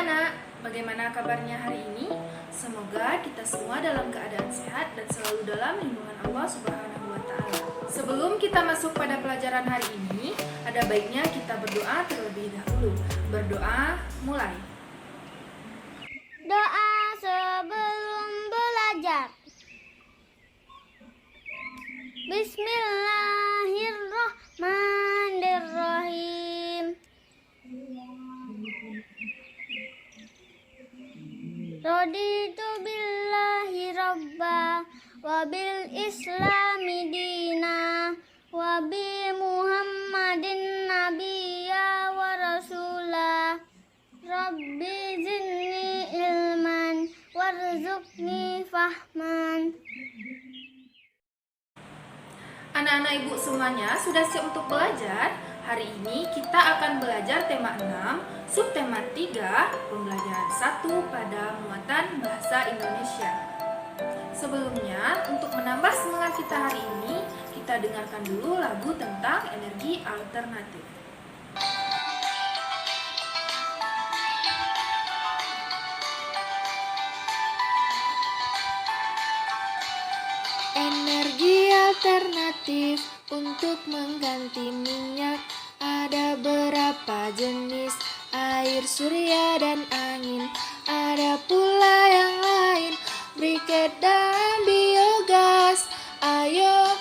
anak-anak, bagaimana kabarnya hari ini? Semoga kita semua dalam keadaan sehat dan selalu dalam lindungan Allah Subhanahu wa Ta'ala. Sebelum kita masuk pada pelajaran hari ini, ada baiknya kita berdoa terlebih dahulu. Berdoa, mulai. Doa sebelum belajar. Bismillahirrahmanirrahim. Raditu billahi rabba wa bil islami dina wa bi muhammadin nabiyya wa rasulah. Rabbi zidni ilman warzuqni fahman. Anak-anak ibu semuanya sudah siap untuk belajar? Hari ini kita akan belajar tema 6, subtema 3, pembelajaran 1 pada muatan bahasa Indonesia. Sebelumnya, untuk menambah semangat kita hari ini, kita dengarkan dulu lagu tentang energi alternatif. Energi alternatif untuk mengganti minyak. Ada berapa jenis? Air, surya, dan angin. Ada pula yang lain, briket dan biogas. Ayo,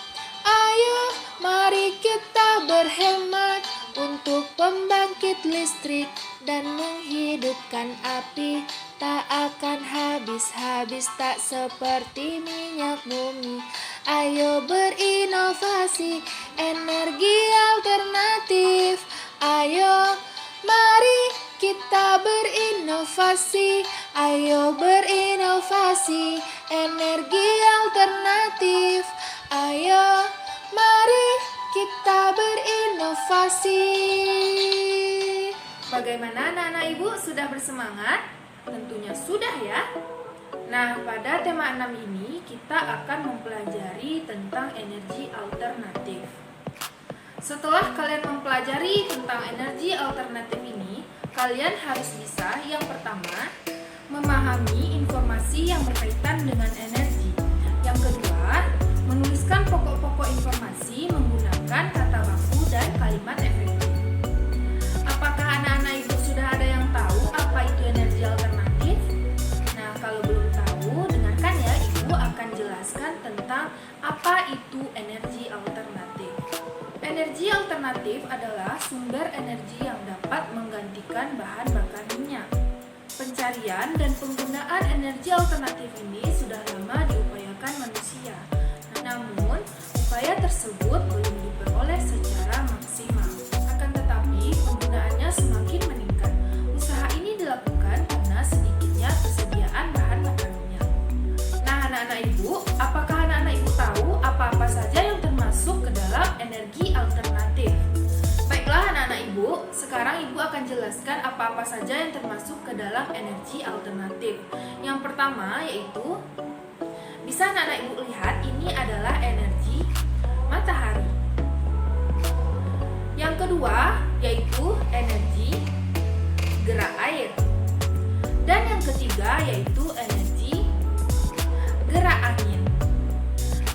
mari kita berhemat untuk pembangkit listrik dan menghidupkan api. Tak akan habis-habis, tak seperti minyak bumi. Ayo berinovasi, energi alternatif. Ayo, mari kita berinovasi. Ayo berinovasi, energi alternatif. Ayo, mari kita berinovasi. Bagaimana anak-anak ibu, sudah bersemangat? Tentunya sudah ya. Nah, pada tema 6 ini kita akan mempelajari tentang energi alternatif. Setelah kalian mempelajari tentang energi alternatif ini, kalian harus bisa yang pertama, memahami informasi yang berkaitan dengan energi. Yang kedua, menuliskan pokok-pokok informasi menggunakan kata baku dan kalimat efektif. Apakah anak-anak ibu sudah ada yang tahu apa itu energi alternatif? Nah, kalau belum tahu, dengarkan ya, ibu akan jelaskan tentang apa itu energi alternatif. Energi alternatif adalah sumber energi yang dapat menggantikan bahan bakar minyak. Pencarian dan penggunaan energi alternatif ini sudah lama diupayakan manusia. Namun, upaya tersebut belum diperoleh secara maksimal. Akan tetapi, penggunaannya semakin meningkat. Usaha ini dilakukan karena sedikitnya persediaan bahan bakar minyak. Nah, anak-anak ibu, apakah anak-anak ibu tahu apa-apa saja yang termasuk ke dalam energi alternatif? Baiklah anak-anak ibu, sekarang ibu akan jelaskan apa-apa saja yang termasuk ke dalam energi alternatif. Yang pertama yaitu, bisa anak-anak ibu lihat ini adalah energi matahari. Yang kedua yaitu energi gerak air. Dan yang ketiga yaitu energi gerak angin.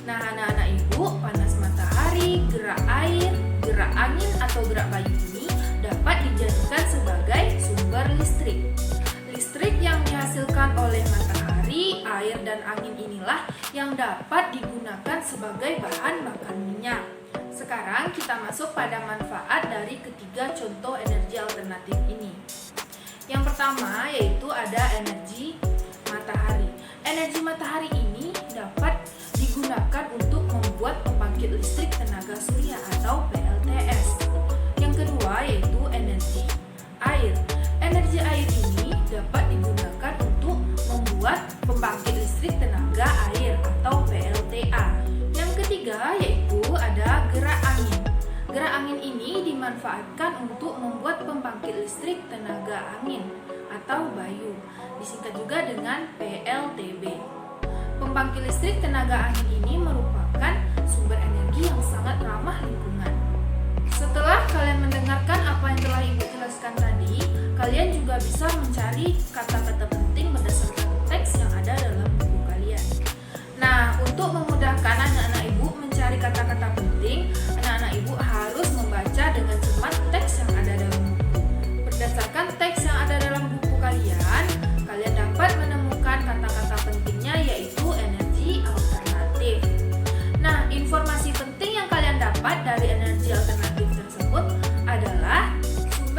Nah, anak-anak ibu, panas matahari, gerak air, gerak angin atau gerak bayu ini dapat dijadikan sebagai sumber listrik. Listrik yang dihasilkan oleh matahari, air, dan angin inilah yang dapat digunakan sebagai bahan bakar minyak. Sekarang kita masuk pada manfaat dari ketiga contoh energi alternatif ini. Yang pertama yaitu ada energi matahari. Energi matahari ini dapat digunakan untuk membuat pembangkit listrik tenaga surya atau PLTS. Yang kedua yaitu energi air. Energi air ini dapat digunakan untuk membuat pembangkit listrik tenaga air atau PLTA. Yang ketiga yaitu ada gerak angin. Gerak angin ini dimanfaatkan untuk membuat pembangkit listrik tenaga angin atau bayu, disingkat juga dengan PLTB. Pembangkit listrik tenaga angin ini merupakan sumber energi yang sangat ramah lingkungan. Setelah kalian mendengarkan apa yang telah ibu jelaskan tadi, kalian juga bisa mencari kata-kata penting berdasarkan teks yang ada dalam buku kalian. Nah, untuk memudahkan anak-anak ibu mencari kata-kata penting, anak-anak ibu harus membaca dengan cermat teks yang ada dalam buku. Berdasarkan teks yang ada dalam buku kalian, kalian dapat menemukan kata-kata pentingnya, yaitu energi alternatif. Nah, informasi penting yang kalian dapat dari energi alternatif tersebut adalah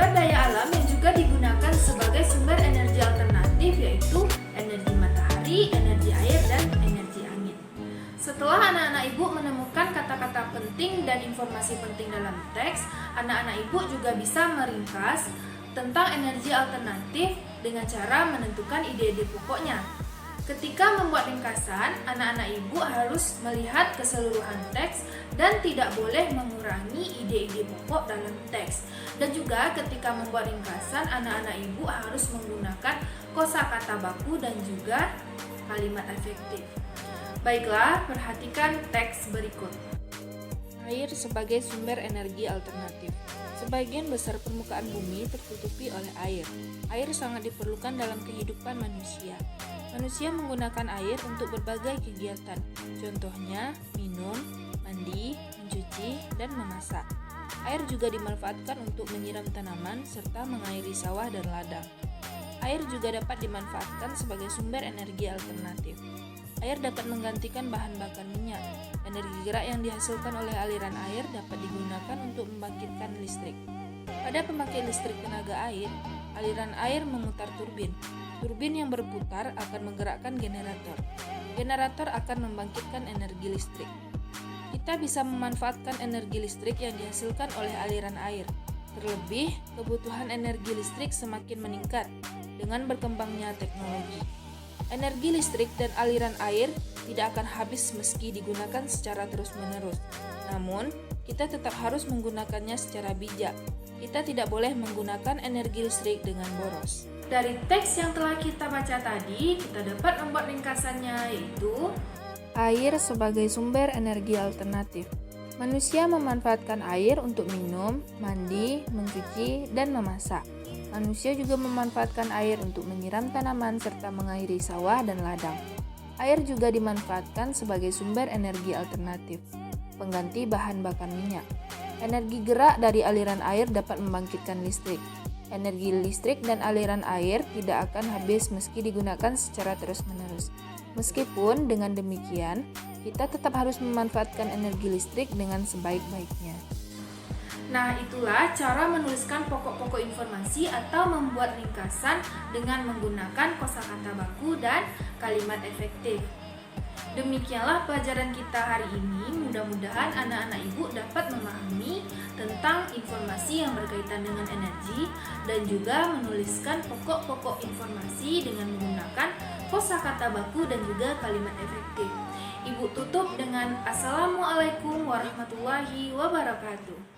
sumber daya alam yang juga digunakan sebagai sumber energi alternatif, yaitu energi matahari, energi air, dan energi angin. Setelah anak-anak ibu menemukan kata-kata penting dan informasi penting dalam teks, anak-anak ibu juga bisa meringkas tentang energi alternatif dengan cara menentukan ide-ide pokoknya. Ketika membuat ringkasan, anak-anak ibu harus melihat keseluruhan teks dan tidak boleh mengurangi ide-ide pokok dalam teks. Dan juga ketika membuat ringkasan, anak-anak ibu harus menggunakan kosakata baku dan juga kalimat efektif. Baiklah, perhatikan teks berikut. Air sebagai sumber energi alternatif. Sebagian besar permukaan bumi tertutupi oleh air. Air sangat diperlukan dalam kehidupan manusia. Manusia menggunakan air untuk berbagai kegiatan, contohnya minum, mandi, mencuci, dan memasak. Air juga dimanfaatkan untuk menyiram tanaman serta mengairi sawah dan ladang. Air juga dapat dimanfaatkan sebagai sumber energi alternatif. Air dapat menggantikan bahan bakar minyak. Energi gerak yang dihasilkan oleh aliran air dapat digunakan untuk membangkitkan listrik. Pada pembangkit listrik tenaga air, aliran air memutar turbin. Turbin yang berputar akan menggerakkan generator. Generator akan membangkitkan energi listrik. Kita bisa memanfaatkan energi listrik yang dihasilkan oleh aliran air. Terlebih, kebutuhan energi listrik semakin meningkat dengan berkembangnya teknologi. Energi listrik dan aliran air tidak akan habis meski digunakan secara terus-menerus. Namun, kita tetap harus menggunakannya secara bijak. Kita tidak boleh menggunakan energi listrik dengan boros. Dari teks yang telah kita baca tadi, kita dapat membuat ringkasannya, yaitu Air sebagai sumber energi alternatif. Manusia memanfaatkan air untuk minum, mandi, mencuci, dan memasak. Manusia juga memanfaatkan air untuk menyiram tanaman serta mengairi sawah dan ladang. Air juga dimanfaatkan sebagai sumber energi alternatif, pengganti bahan bakar minyak. Energi gerak dari aliran air dapat membangkitkan listrik. Energi listrik dan aliran air tidak akan habis meski digunakan secara terus-menerus. Meskipun dengan demikian, kita tetap harus memanfaatkan energi listrik dengan sebaik-baiknya. Nah, itulah cara menuliskan pokok-pokok informasi atau membuat ringkasan dengan menggunakan kosakata baku dan kalimat efektif. Demikianlah pelajaran kita hari ini. Mudah-mudahan anak-anak ibu dapat memahami tentang informasi yang berkaitan dengan energi dan juga menuliskan pokok-pokok informasi dengan menggunakan kosakata baku dan juga kalimat efektif. Ibu tutup dengan Assalamualaikum warahmatullahi wabarakatuh.